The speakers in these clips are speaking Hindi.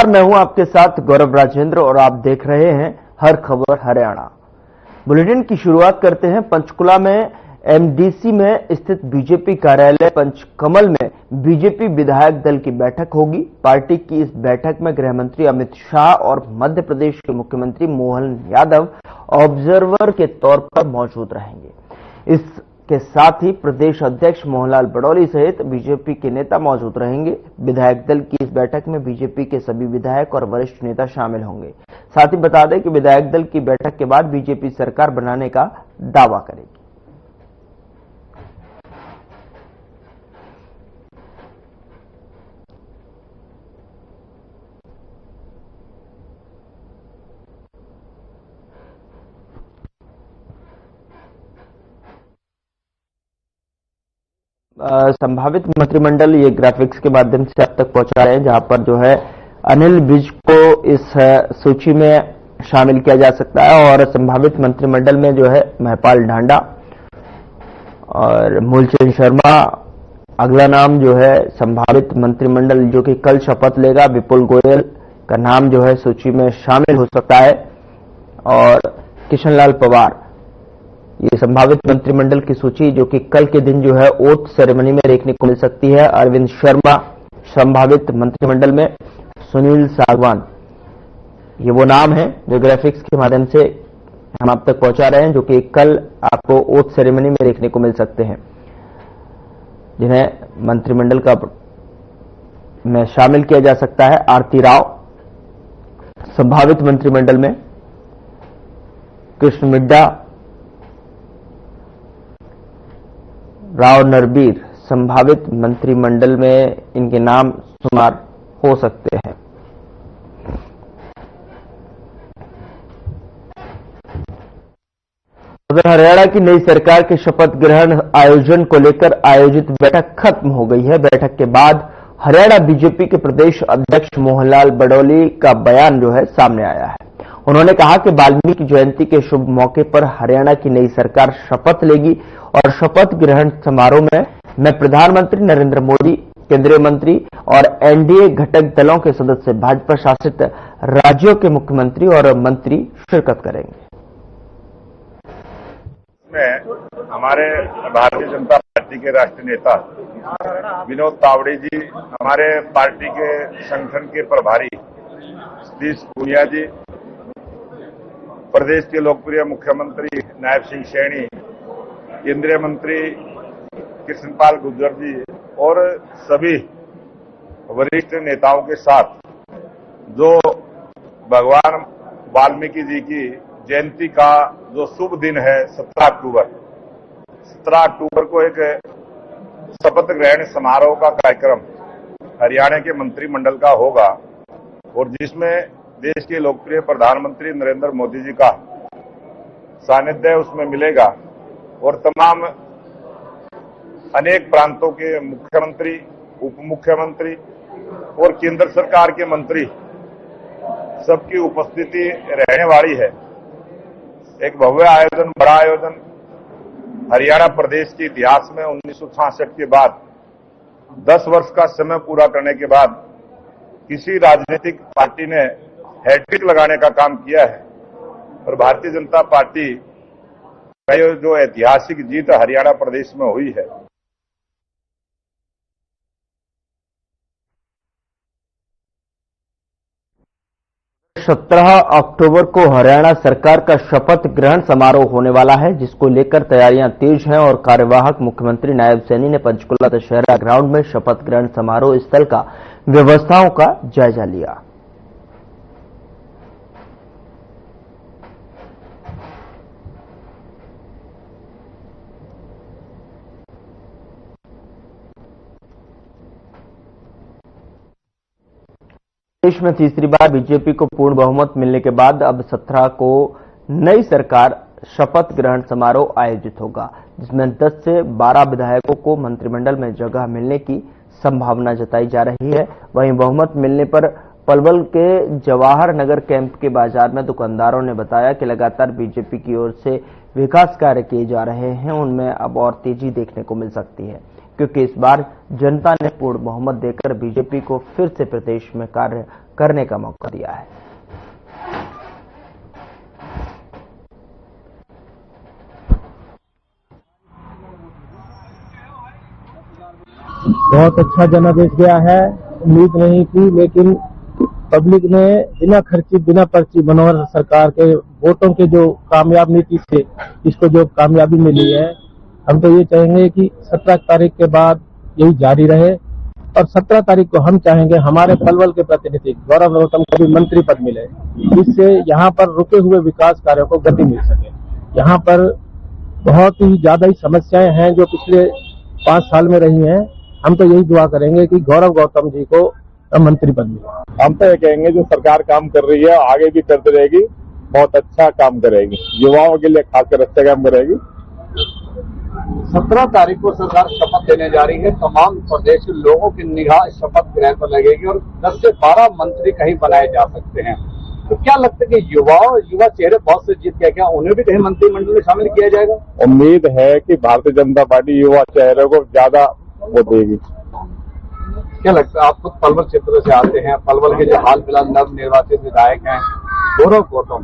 नमस्कार, मैं हूं आपके साथ गौरव राजेंद्र और आप देख रहे हैं हर खबर हरियाणा। बुलेटिन की शुरुआत करते हैं। पंचकुला में एमडीसी में स्थित बीजेपी कार्यालय पंचकमल में बीजेपी विधायक दल की बैठक होगी। पार्टी की इस बैठक में गृह मंत्री अमित शाह और मध्य प्रदेश के मुख्यमंत्री मोहन यादव ऑब्जर्वर के तौर पर मौजूद रहेंगे। इसके साथ ही प्रदेश अध्यक्ष मोहनलाल बडौली सहित बीजेपी के नेता मौजूद रहेंगे। विधायक दल की इस बैठक में बीजेपी के सभी विधायक और वरिष्ठ नेता शामिल होंगे। साथ ही बता दें कि विधायक दल की बैठक के बाद बीजेपी सरकार बनाने का दावा करेगी। संभावित मंत्रिमंडल ये ग्राफिक्स के माध्यम से अब तक पहुंचा रहे हैं, जहां पर जो है अनिल विज को इस सूची में शामिल किया जा सकता है और संभावित मंत्रिमंडल में जो है महपाल ढांडा और मूलचंद शर्मा। अगला नाम जो है संभावित मंत्रिमंडल जो कि कल शपथ लेगा, विपुल गोयल का नाम जो है सूची में शामिल हो सकता है और किशनलाल पवार। ये संभावित मंत्रिमंडल की सूची जो कि कल के दिन जो है ओथ सेरेमनी में देखने को मिल सकती है। अरविंद शर्मा संभावित मंत्रिमंडल में, सुनील सागवान, ये वो नाम है जो ग्राफिक्स के माध्यम से हम आप तक पहुंचा रहे हैं, जो कि कल आपको ओथ सेरेमनी में देखने को मिल सकते हैं, जिन्हें मंत्रिमंडल का में शामिल किया जा सकता है। आरती राव संभावित मंत्रिमंडल में, कृष्ण मिड्डा, राव नरबीर संभावित मंत्रिमंडल में इनके नाम शुमार हो सकते हैं। उधर हरियाणा की नई सरकार के शपथ ग्रहण आयोजन को लेकर आयोजित बैठक खत्म हो गई है। बैठक के बाद हरियाणा बीजेपी के प्रदेश अध्यक्ष मोहनलाल बडौली का बयान जो है सामने आया है। उन्होंने कहा कि वाल्मीकि जयंती के शुभ मौके पर हरियाणा की नई सरकार शपथ लेगी और शपथ ग्रहण समारोह में प्रधानमंत्री नरेंद्र मोदी, केंद्रीय मंत्री और एनडीए घटक दलों के सदस्य, भाजपा शासित राज्यों के मुख्यमंत्री और मंत्री शिरकत करेंगे। हमारे भारतीय जनता पार्टी के राष्ट्रीय नेता विनोद तावड़े जी, हमारे पार्टी के संगठन के प्रभारी सतीश पूनिया जी, प्रदेश के लोकप्रिय मुख्यमंत्री नायब सिंह सैनी, केंद्रीय मंत्री कृष्णपाल गुर्जर जी और सभी वरिष्ठ नेताओं के साथ जो भगवान वाल्मीकि जी की जयंती का जो शुभ दिन है 17 अक्टूबर को एक शपथ ग्रहण समारोह का कार्यक्रम हरियाणा के मंत्रिमंडल का होगा और जिसमें देश के लोकप्रिय प्रधानमंत्री नरेंद्र मोदी जी का सानिध्य उसमें मिलेगा और तमाम अनेक प्रांतों के मुख्यमंत्री, उप मुख्यमंत्री और केंद्र सरकार के मंत्री सबकी उपस्थिति रहने वाली है। एक भव्य आयोजन, बड़ा आयोजन हरियाणा प्रदेश के इतिहास में 1966 के बाद 10 वर्ष का समय पूरा करने के बाद किसी राजनीतिक पार्टी ने हैट्रिक लगाने का काम किया है और भारतीय जनता पार्टी का जो ऐतिहासिक जीत हरियाणा प्रदेश में हुई है। सत्रह अक्टूबर को हरियाणा सरकार का शपथ ग्रहण समारोह होने वाला है, जिसको लेकर तैयारियां तेज हैं और कार्यवाहक मुख्यमंत्री नायब सैनी ने पंचकुला दशहरा ग्राउंड में शपथ ग्रहण समारोह स्थल का व्यवस्थाओं का जायजा लिया। देश में तीसरी बार बीजेपी को पूर्ण बहुमत मिलने के बाद अब 17 को नई सरकार शपथ ग्रहण समारोह आयोजित होगा, जिसमें 10 से 12 विधायकों को मंत्रिमंडल में जगह मिलने की संभावना जताई जा रही है। वहीं बहुमत मिलने पर पलवल के जवाहर नगर कैंप के बाजार में दुकानदारों ने बताया कि लगातार बीजेपी की ओर से विकास कार्य किए जा रहे हैं, उनमें अब और तेजी देखने को मिल सकती है। क्योंकि इस बार जनता ने पूर्ण बहुमत देकर बीजेपी को फिर से प्रदेश में कार्य करने का मौका दिया है। बहुत अच्छा जनादेश गया है। उम्मीद नहीं थी, लेकिन पब्लिक ने बिना खर्ची बिना पर्ची मनोहर सरकार के वोटों के जो कामयाब नीति से इसको जो कामयाबी मिली है, हम तो ये चाहेंगे कि 17 तारीख के बाद यही जारी रहे। और 17 तारीख को हम चाहेंगे हमारे पलवल के प्रतिनिधि गौरव गौतम को भी मंत्री पद मिले, जिससे यहाँ पर रुके हुए विकास कार्यों को गति मिल सके। यहाँ पर बहुत ही ज्यादा ही समस्याएं हैं जो पिछले 5 साल में रही हैं। हम तो यही दुआ करेंगे कि गौरव गौतम जी को मंत्री पद मिले। हम तो ये कहेंगे जो सरकार काम कर रही है आगे भी करती रहेगी, बहुत अच्छा काम करेगी, युवाओं के लिए खासकर अच्छा काम करेगी। 17 तारीख को सरकार शपथ देने जा रही है। तमाम प्रदेश के लोगों की निगाह शपथ ग्रहण पर लगेगी और 10 से 12 मंत्री कहीं बनाए जा सकते हैं। तो क्या लगता है कि युवा चेहरे बहुत से जीत गए, क्या उन्हें भी कहीं मंत्रिमंडल में शामिल किया जाएगा? उम्मीद है कि भारतीय जनता पार्टी युवा चेहरे को ज्यादा वो देगी। क्या लगता है, आप खुद पलवल क्षेत्र से आते हैं, पलवल के जो हाल फिलहाल नव निर्वाचित विधायक हैं गौरव गौतम,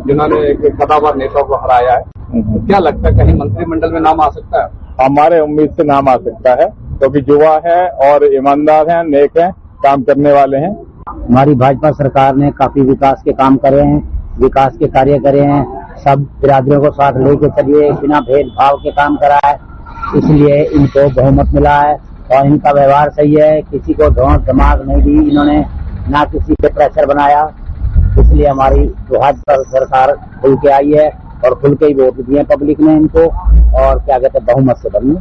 जिन्होंने एक कदावर नेता को हराया है, तो क्या लगता है कहीं मंत्रिमंडल में नाम आ सकता है? हमारे उम्मीद से नाम आ सकता है, क्योंकि युवा है और ईमानदार हैं, नेक हैं, काम करने वाले हैं। हमारी भाजपा सरकार ने काफी विकास के काम करे हैं, विकास के कार्य करे हैं, सब बिरादरियों को साथ लेके चलिए, बिना भेदभाव के काम करा है, इसलिए इनको बहुमत मिला है। और इनका व्यवहार सही है, किसी को धौंस दिमाग नहीं दी इन्होंने, ना किसी पे प्रेशर बनाया, इसलिए हमारी भाजपा सरकार खुल के आई है और खुल के ही वोट दिए पब्लिक ने इनको, और क्या कहते हैं बहुमत से बनी।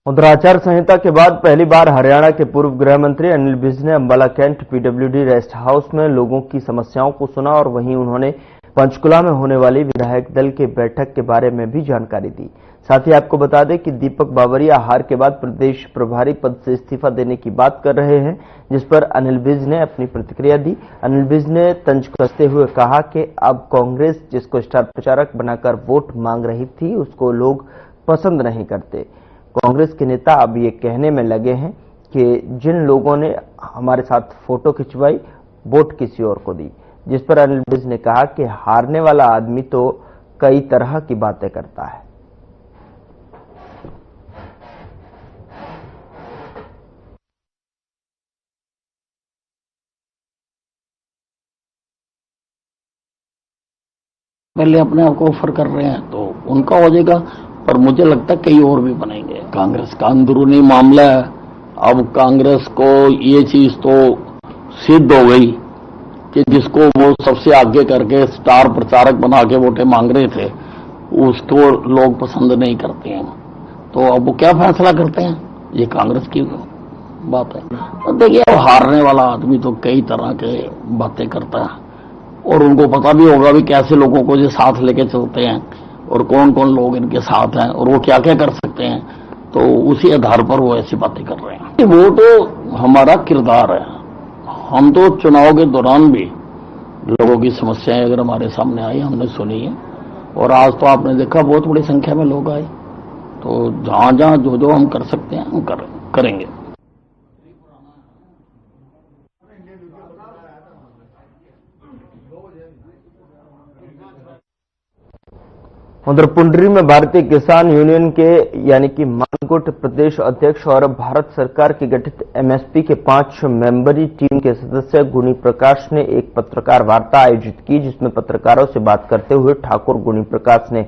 उधर आचार संहिता के बाद पहली बार हरियाणा के पूर्व गृह मंत्री अनिल विज ने Ambala cantt PWD rest house में लोगों की समस्याओं को सुना और वहीं उन्होंने पंचकुला में होने वाली विधायक दल की बैठक के बारे में भी जानकारी दी। साथ ही आपको बता दें कि दीपक बावरिया हार के बाद प्रदेश प्रभारी पद से इस्तीफा देने की बात कर रहे हैं, जिस पर अनिल विज ने अपनी प्रतिक्रिया दी। अनिल विज ने तंज कसते हुए कहा कि अब कांग्रेस जिसको स्टार प्रचारक बनाकर वोट मांग रही थी उसको लोग पसंद नहीं करते। कांग्रेस के नेता अब ये कहने में लगे हैं कि जिन लोगों ने हमारे साथ फोटो खिंचवाई वोट किसी और को दी, जिस पर अनिल विज ने कहा कि हारने वाला आदमी तो कई तरह की बातें करता है। पहले अपने आप को ऑफर कर रहे हैं तो उनका हो जाएगा, पर मुझे लगता है कई और भी बनेंगे। कांग्रेस का अंदरूनी मामला है, अब कांग्रेस को ये चीज तो सिद्ध हो गई कि जिसको वो सबसे आगे करके स्टार प्रचारक बना के वोटें मांग रहे थे उसको लोग पसंद नहीं करते हैं। तो अब वो क्या फैसला करते हैं, ये कांग्रेस की बात है। तो देखिए, अब हारने वाला आदमी तो कई तरह के बातें करता है और उनको पता भी होगा भी कैसे लोगों को जो साथ लेके चलते हैं और कौन कौन लोग इनके साथ हैं और वो क्या क्या कर सकते हैं, तो उसी आधार पर वो ऐसी बातें कर रहे हैं। वो तो हमारा किरदार है, हम तो चुनाव के दौरान भी लोगों की समस्याएं अगर हमारे सामने आई हमने सुनी है, और आज तो आपने देखा बहुत बड़ी संख्या में लोग आए, तो जहां जहां जो जो हम कर सकते हैं हम करेंगे। उधर पुंडरी में भारतीय किसान यूनियन के यानी कि मानकोट प्रदेश अध्यक्ष और भारत सरकार की गठित एमएसपी के 5 मेंबरी टीम के सदस्य गुणी प्रकाश ने एक पत्रकार वार्ता आयोजित की, जिसमें पत्रकारों से बात करते हुए ठाकुर गुणी प्रकाश ने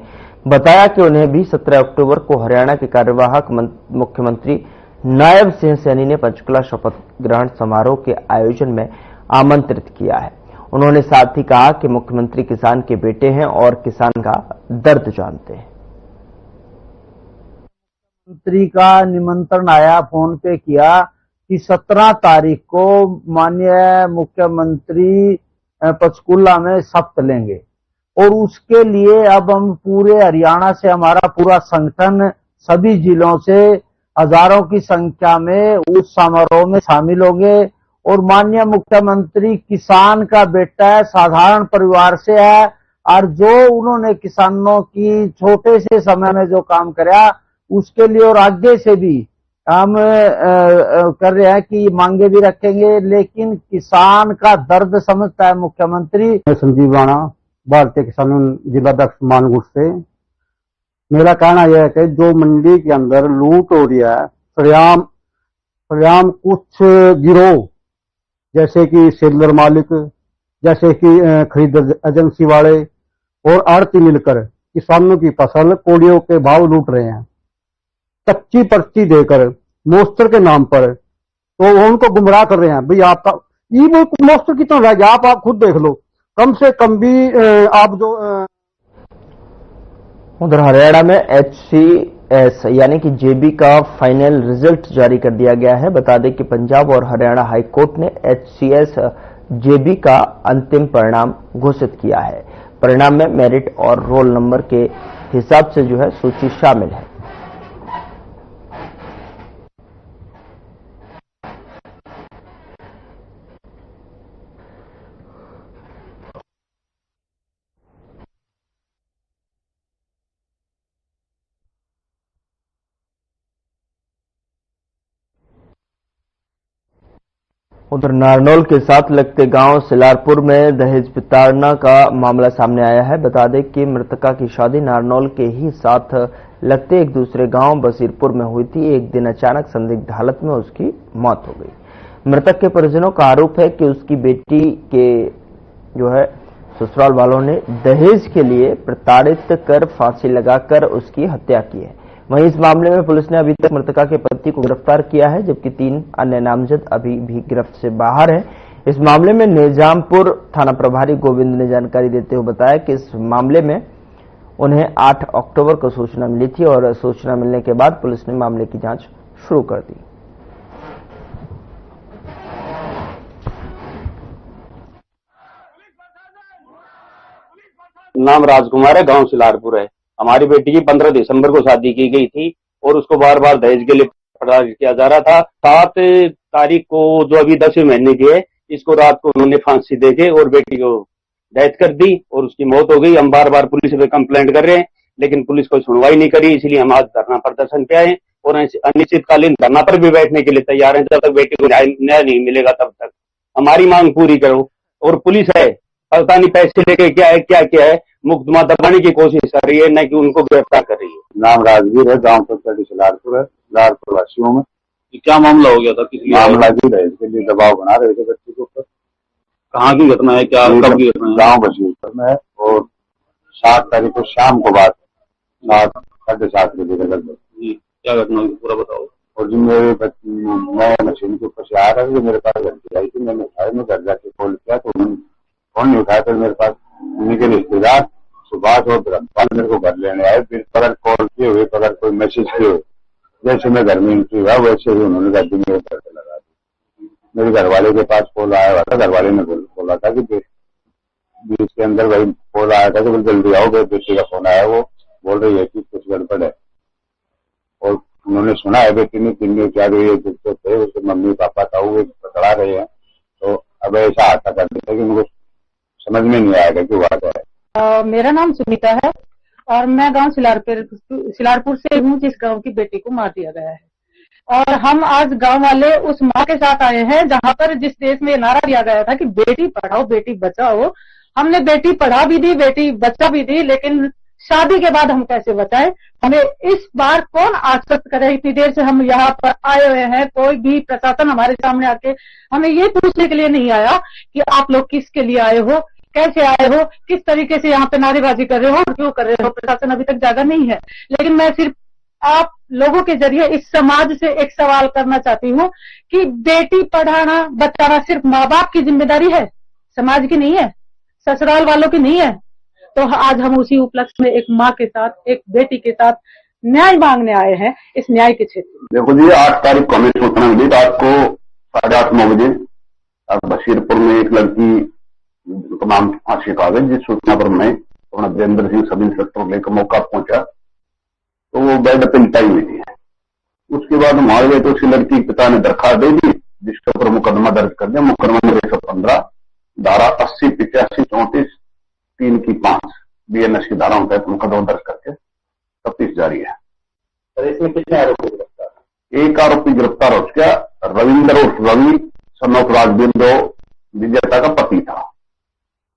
बताया कि उन्हें भी 17 अक्टूबर को हरियाणा के कार्यवाहक मुख्यमंत्री नायब सिंह सैनी ने पंचकुला शपथ ग्रहण समारोह के आयोजन में आमंत्रित किया है। उन्होंने साथ ही कहा कि मुख्यमंत्री किसान के बेटे हैं और किसान का दर्द जानते हैं। मंत्री का निमंत्रण आया, फोन पे किया कि 17 तारीख को माननीय मुख्यमंत्री पंचकुला में शपथ लेंगे, और उसके लिए अब हम पूरे हरियाणा से हमारा पूरा संगठन सभी जिलों से हजारों की संख्या में उस समारोह में शामिल होंगे और माननीय मुख्यमंत्री किसान का बेटा है, साधारण परिवार से है, और जो उन्होंने किसानों की छोटे से समय में जो काम कराया उसके लिए और आगे से भी हम कर रहे हैं कि मांगे भी रखेंगे, लेकिन किसान का दर्द समझता है मुख्यमंत्री। संजीव राणा, भारतीय किसान जिलाध्यक्ष मानगुट से। मेरा कहना यह है कि जो मंडी के अंदर लूट हो रही है, सरेआम कुछ गिरोह जैसे कि सेलर मालिक, जैसे कि खरीद एजेंसी वाले और आड़ती मिलकर किसानों की फसल कोड़ियों के भाव लूट रहे हैं, कच्ची पर्ची देकर मोस्टर के नाम पर, तो वो उनको गुमराह कर रहे हैं। भाई आपका ई मोस्टर कितना रह गया, आप खुद देख लो, कम से कम भी आप जो उधर हरियाणा में HCS यानी कि JB का फाइनल रिजल्ट जारी कर दिया गया है। बता दें कि पंजाब और हरियाणा हाई कोर्ट ने HCS JB का अंतिम परिणाम घोषित किया है। परिणाम में मेरिट और रोल नंबर के हिसाब से जो है सूची शामिल है। उधर नारनौल के साथ लगते गांव सिलारपुर में दहेज प्रताड़ना का मामला सामने आया है। बता दें कि मृतका की शादी नारनौल के ही साथ लगते एक दूसरे गांव बसीरपुर में हुई थी। एक दिन अचानक संदिग्ध हालत में उसकी मौत हो गई। मृतक के परिजनों का आरोप है कि उसकी बेटी के जो है ससुराल वालों ने दहेज के लिए प्रताड़ित कर फांसी लगाकर उसकी हत्या की है। वहीं इस मामले में पुलिस ने अभी तक मृतका के पति को गिरफ्तार किया है, जबकि 3 अन्य नामजद अभी भी गिरफ्त से बाहर हैं। इस मामले में निजामपुर थाना प्रभारी गोविंद ने जानकारी देते हुए बताया कि इस मामले में उन्हें 8 अक्टूबर को सूचना मिली थी और सूचना मिलने के बाद पुलिस ने मामले की जांच शुरू कर दी। नाम राजकुमार है, गांव सिलारपुर है। हमारी बेटी की 15 दिसंबर को शादी की गई थी और उसको बार बार दहेज के लिए प्रताड़ित किया जा रहा था। 7 तारीख को जो अभी 10वें महीने की है, इसको रात को उन्होंने फांसी देके और बेटी को डेथ कर दी और उसकी मौत हो गई। हम बार बार पुलिस पे कंप्लेंट कर रहे हैं, लेकिन पुलिस कोई सुनवाई नहीं करी। इसलिए हम आज धरना प्रदर्शन पे आए और अनिश्चितकालीन धरना पर भी बैठने के लिए तैयार हैं। जब तक बेटी को न्याय नहीं मिलेगा तब तक हमारी मांग पूरी करो। और पुलिस है, पता नहीं पैसे लेके क्या है, मुकदमा दबाने की कोशिश कर रही है, न कि उनको गिरफ्तार कर रही है। नाम राजवीर है, गांव पंचायत सिलारपुर है, सिलारपुर वासियों में। क्या मामला हो गया था? किस मामला की दहेज के लिए दबाव बना रहे थे बच्चे के ऊपर। कहाँ की घटना है? क्या कब की घटना है? गाँव बसीरपुर में है और 7 तारीख को शाम को बाद 7:30 बजे के लगभग। क्या घटना हुई पूरा बताओ। और जो मैं मशीन के ऊपर से आ रहा था, मेरे पास घंटी आई थी, मैंने उठाया, मैं घर जाके कॉल किया तो फोन नहीं उठाया। फिर मेरे पास उन्हीं के रिश्तेदार सुभाष और ब्रह्मपाल मेरे को घर लेने आए। फिर अगर कॉल किए हुए, अगर कोई मैसेज किए हुए, जैसे मैं घर में एंट्री हुआ वैसे ही उन्होंने गाड़ी मेरे घर से लगा दी। मेरे घर वाले के पास कॉल आया हुआ था, घर वाले ने बोला था कि बीच के अंदर वही कॉल आया था कि जल्दी आओ, बेटी का फोन आया, वो बोल रही है कि कुछ गड़बड़ है। और उन्होंने सुना है बेटी ने 3 दिन क्या गई थे, उसके मम्मी पापा था वो पकड़ा रहे हैं। तो अब ऐसा आता कर देता है कि उनको समझ में नहीं आएगा कि बात है। मेरा नाम सुनीता है और मैं गांव सिलारपुर से हूँ, जिस गांव की बेटी को मार दिया गया है। और हम आज गांव वाले उस माँ के साथ आए हैं जहां पर जिस देश में नारा दिया गया था कि बेटी पढ़ाओ बेटी बचाओ। हमने बेटी पढ़ा भी दी, बेटी बचा भी दी, लेकिन शादी के बाद हम कैसे बचाएं? हमें इस बार कौन आश्वस्त करे? इतनी देर से हम यहाँ पर आए हुए हैं, कोई भी प्रशासन हमारे सामने आके हमें ये पूछने के लिए नहीं आया कि आप लोग किसके लिए आए हो, कैसे आए हो, किस तरीके से यहाँ पे नारेबाजी कर रहे हो, क्यों कर रहे हो। प्रशासन अभी तक जागा नहीं है। लेकिन मैं सिर्फ आप लोगों के जरिए इस समाज से एक सवाल करना चाहती हूँ कि बेटी पढ़ाना बचाना सिर्फ माँ बाप की जिम्मेदारी है, समाज की नहीं है, ससुराल वालों की नहीं है। तो आज हम उसी उपलक्ष्य में एक माँ के साथ, एक बेटी के साथ न्याय मांगने आए हैं इस न्याय के क्षेत्र में। देखो जी, 8 तारीख को हमें सूचना मिली रात को 8:30-9 बजे बसीरपुर में एक लड़की का नाम आशिक आ गई। जिस सूचना पर मैं अपना वीरेंद्र सिंह सब इंस्पेक्टर लेकर मौका पहुंचा तो वो बेड पे लिटाई हुई थी। उसके बाद हम आ गए तो उसकी लड़की के पिता ने दरखास्त दे दी, जिसके ऊपर मुकदमा दर्ज कर दिया, मुकदमा नंबर 115 धारा 80, 85, 34, 3 की 5 BNS की धाराओं के तहत मुकदमा दर्ज करके तफ्तीश जारी है। सर, इसमें कितने आरोपी गिरफ्तार? एक आरोपी गिरफ्तार हो चुका। रविंद्र उर्फ रवि सन ऑफ राजबिंदो विजेता का पति था।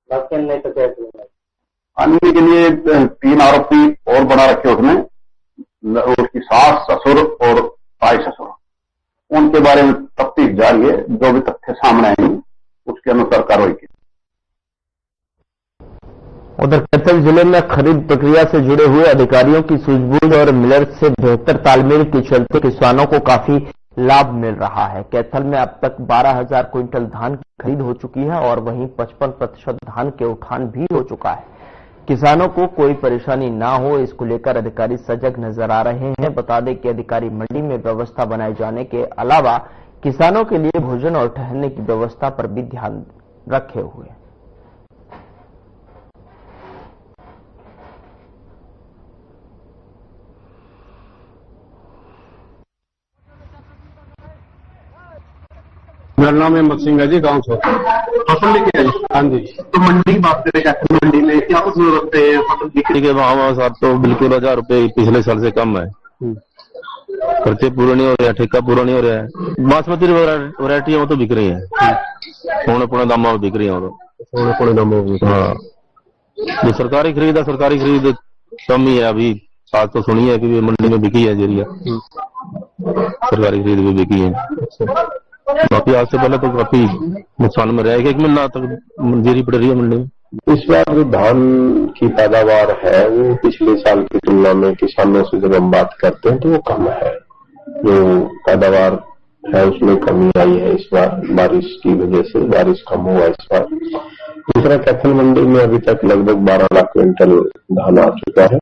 बाकी अन्य तो कैसे? अन्य के लिए 3 आरोपी और बना रखे उसने, उसकी सास, ससुर और ताई ससुर। उनके बारे में तफ्तीश जारी है। जो भी तथ्य सामने आएंगे उसके अनुसार कार्रवाई की। उधर कैथल जिले में खरीद प्रक्रिया से जुड़े हुए अधिकारियों की सूझबूझ और मिलर से बेहतर तालमेल के चलते किसानों को काफी लाभ मिल रहा है। कैथल में अब तक 12,000 क्विंटल धान की खरीद हो चुकी है और वहीं 55% धान के उठान भी हो चुका है। किसानों को कोई परेशानी ना हो, इसको लेकर अधिकारी सजग नजर आ रहे हैं। बता दें कि अधिकारी मंडी में व्यवस्था बनाए जाने के अलावा किसानों के लिए भोजन और ठहरने की व्यवस्था पर भी ध्यान रखे हुए हैं। मेरा नाम अहमद सिंह है जी, गाँव से। फसल लेके आई? हाँ जी। तो मंडी की बात करें, कैथल मंडी में क्या कुछ रखते हैं? फसल बिक्री के भाव साथ तो बिल्कुल 1000 रुपए पिछले साल से कम है। खर्चे पूरे नहीं हो रहे हैं, ठेका पूरा नहीं हो रहा है। बासमती वैरायटी वो तो बिक रही है, पौने दामों में बिक रही है। पौने दामों में। हाँ, जो सरकारी खरीद कम ही है अभी। आज तो सुनी है कि मंडी में बिकी है जीरिया, सरकारी खरीद भी बिकी है। बाकी आज से पहले तो काफी नुकसान में रहेगा। 1 महीना तक जीरी पड़ रही है मंडी में। इस बार जो धान की पैदावार है वो पिछले साल की तुलना में किसानों से जब हम बात करते हैं तो वो कम है। जो पैदावार है उसमें कमी आई है इस बार, बारिश की वजह से बारिश कम हुआ इस बार। दूसरा, कैथल मंडी में अभी तक लगभग 12 लाख क्विंटल धान आ चुका है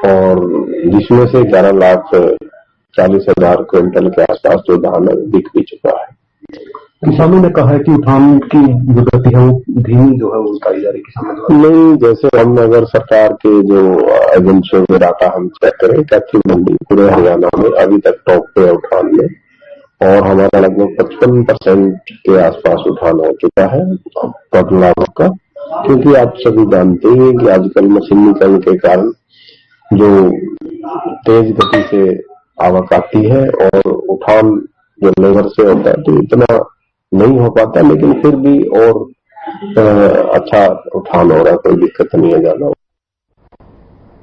और जिसमें से 11,40,000 क्विंटल के आसपास जो धान बिक भी चुका है। किसानों ने कहा है कि उठान की जो गति है वो धीमी जो है वो उठाई जा रही है किसानों। नहीं, जैसे हम अगर सरकार के जो एजेंसियों के डाटा हम चेक करें, कैथल मंडी पूरे हरियाणा में अभी तक टॉप पे है उठान में और हमारा लगभग 55% के आसपास उठान हो चुका है टोटल लागत का। क्योंकि आप सभी जानते ही हैं कि आजकल मशीनीकरण के कारण जो तेज गति से आवक आती है और उठान जो लेबर से होता है तो इतना नहीं हो पाता, लेकिन फिर भी और अच्छा उठान हो रहा है, कोई दिक्कत नहीं है ज्यादा।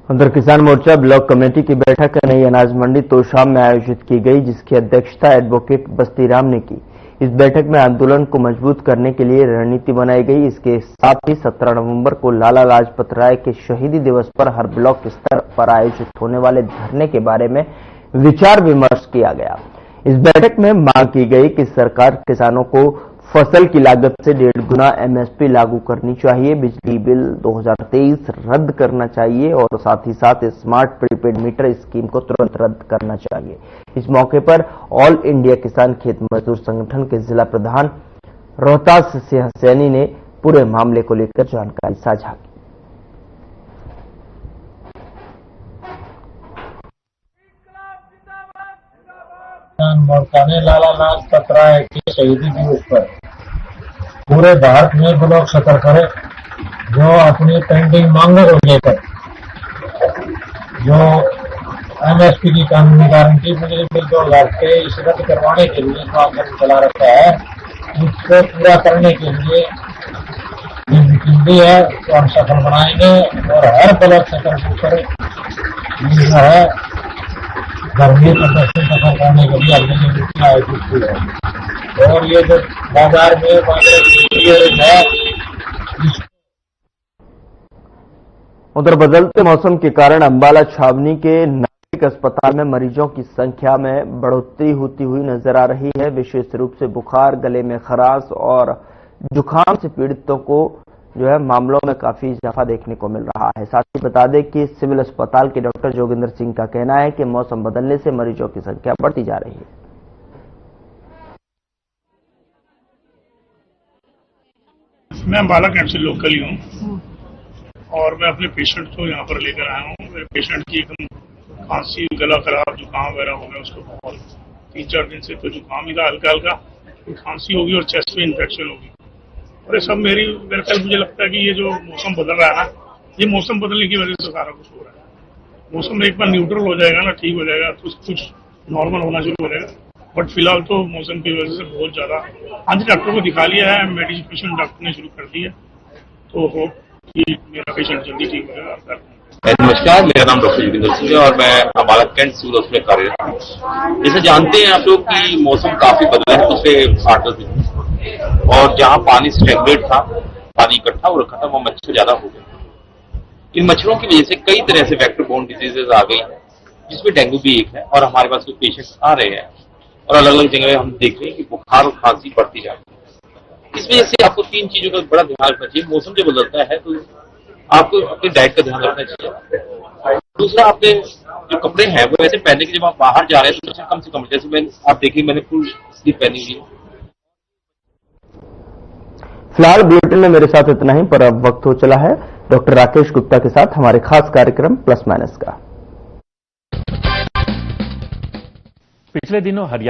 उधर किसान मोर्चा ब्लॉक कमेटी की बैठक नई अनाज मंडी तोशाम में आयोजित की गई, जिसकी अध्यक्षता एडवोकेट बस्तीराम ने की। इस बैठक में आंदोलन को मजबूत करने के लिए रणनीति बनाई गई। इसके साथ ही 17 नवंबर को लाला लाजपत राय के शहीदी दिवस पर हर ब्लॉक स्तर पर आयोजित होने वाले धरने के बारे में विचार विमर्श किया गया। इस बैठक में मांग की गई कि सरकार किसानों को फसल की लागत से 1.5 गुना MSP लागू करनी चाहिए, बिजली बिल 2023 रद्द करना चाहिए और साथ ही साथ स्मार्ट प्रीपेड मीटर स्कीम को तुरंत रद्द करना चाहिए। इस मौके पर ऑल इंडिया किसान खेत मजदूर संगठन के जिला प्रधान रोहतास सिंह सैनी ने पूरे मामले को लेकर जानकारी साझा की। किसान मोर्चा ने लाला लाजपत राय के शहीदी दिवस पर पूरे भारत में ब्लॉक स्तर पर जो अपनी पेंडिंग मांगों को लेकर जो MSP की कानूनी गारंटी बिजली बिल 2023 रद्द करवाने के लिए जो आंदोलन चला रखा है, उसको पूरा करने के लिए मीटिंग है तो हम सफल बनाएंगे और हर ब्लॉक स्तर पर जो है धरने प्रदर्शन सफल करने के लिए हमने मीटिंग आयोजित की है। और ये जो बाजार में है, उधर बदलते मौसम के कारण अंबाला छावनी के नागरिक अस्पताल में मरीजों की संख्या में बढ़ोतरी होती हुई नजर आ रही है। विशेष रूप से बुखार, गले में खराश और जुकाम से पीड़ितों को जो है मामलों में काफी इजाफा देखने को मिल रहा है। साथ ही बता दें कि सिविल अस्पताल के डॉक्टर जोगिंदर सिंह का कहना है कि मौसम बदलने से मरीजों की संख्या बढ़ती जा रही है। मैं अंबाला कैंप से लोकल ही हूँ और मैं अपने पेशेंट को यहाँ पर लेकर आया हूँ। मेरे पेशेंट की एकदम खांसी, गला खराब, जुकाम वगैरह हो गया उसको बहुत। 3-4 दिन से तो जुकाम ही था हल्का हल्का खांसी होगी और चेस्ट में इन्फेक्शन होगी। और ये सब मेरे ख्याल मुझे लगता है कि ये जो मौसम बदल रहा है ना, ये मौसम बदलने की वजह से सारा कुछ हो रहा है। मौसम एक बार न्यूट्रल हो जाएगा ना, ठीक हो जाएगा, तो कुछ नॉर्मल होना शुरू हो जाएगा। बट फिलहाल तो मौसम की वजह से बहुत ज्यादा, आज डॉक्टर को दिखा लिया है, मेडिकेशन डॉक्टर ने शुरू कर दी है, तो होप कि मेरा पेशेंट जल्दी ठीक हो जाएगा। नमस्कार, मेरा नाम डॉक्टर योगेंद्र सिंह है और मैं अम्बाला कैंट सिविल हॉस्पिटल में कार्यरत हूँ। जैसे जानते हैं आप लोग कि मौसम काफी बदला है पिछले 8-10 दिन, और जहाँ पानी स्टेगनेट था, पानी इकट्ठा हो रखा था, वहाँ मच्छर ज्यादा हो गए। इन मच्छरों की वजह से कई तरह से वेक्टर बोर्न डिजीजेज आ गई, जिसमें डेंगू भी एक है। और हमारे पास कुछ पेशेंट्स आ रहे हैं और अलग अलग जगह हम देख रहे हैं कि बुखार और खांसी बढ़ती जा रही है। इस वजह से आपको 3 चीजों का बड़ा ध्यान रखना चाहिए। मौसम जब बदलता है तो आपको अपने डाइट का ध्यान रखना चाहिए। दूसरा, आपने जो कपड़े हैं वो ऐसे पहने कि जब आप बाहर जा रहे हैं तो कम से कम, जैसे आप देखिए मैंने फुल स्लीव पहनी हुई है। फिलहाल बुलेटिन में मेरे साथ इतना ही, पर अब वक्त हो चला है डॉक्टर राकेश गुप्ता के साथ हमारे खास कार्यक्रम प्लस माइनस का। पिछले दिनों हरियाणा